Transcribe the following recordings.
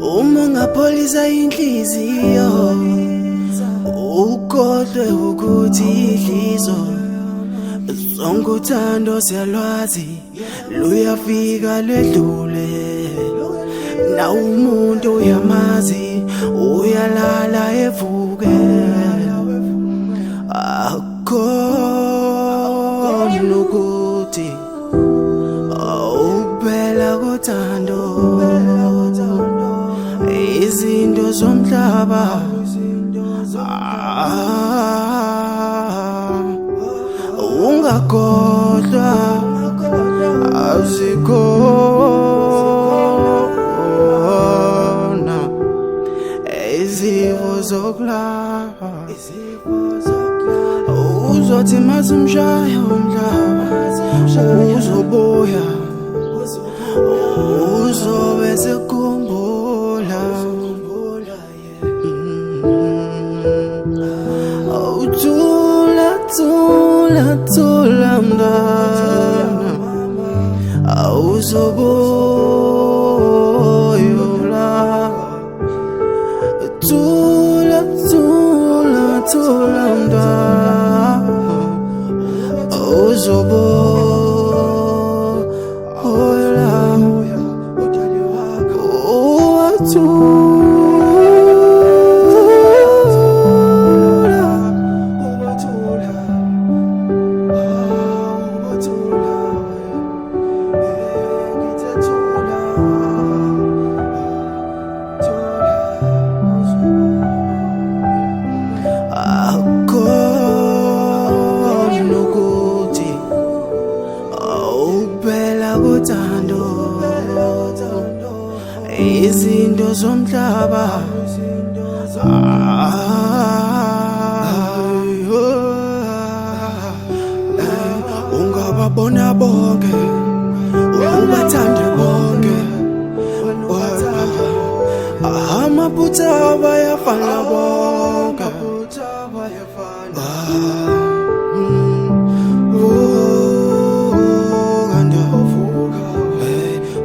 Uma ngapholisa inhliziyo ukhohlwe ukuthi idlizo zonke uthando siyalwazi luyafika ledlule na umuntu uyamazi uyalala evuke akhona ukuthi ukuphela kothando izinto zomhlaba ungakhohlwa azikhona izifo zokulapha uzothi mazimshaya umhlaba uzobuya uzobe sekhumbula Thula mntana awuzoboyola Thula mntana awuzoboyola izinto zomhlaba ungababona bonke ubathande bonke amaphutha bayafana bonke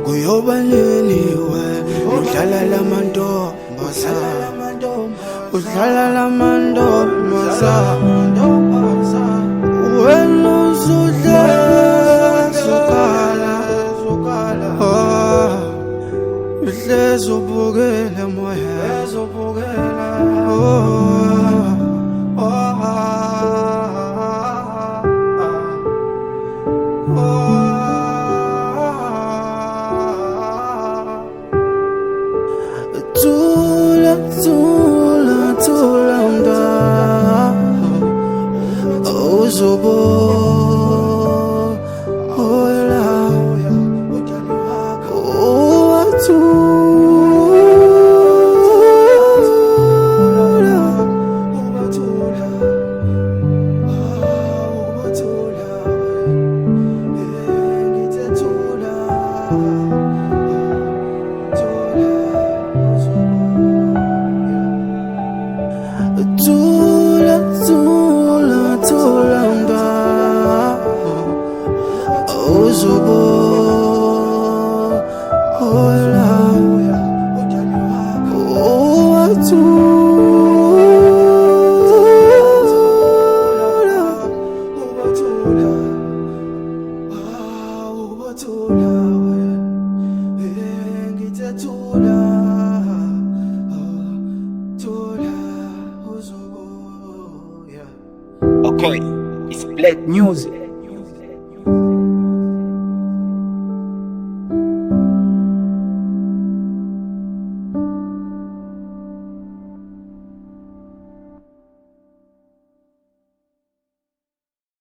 kuyobaleliwe udlala lamantombazana wena uzudlezukala uhlezi ubukele moya Thula mntana awuzoboyola Thula mntana awuzoboyola Okay, it's Black Music.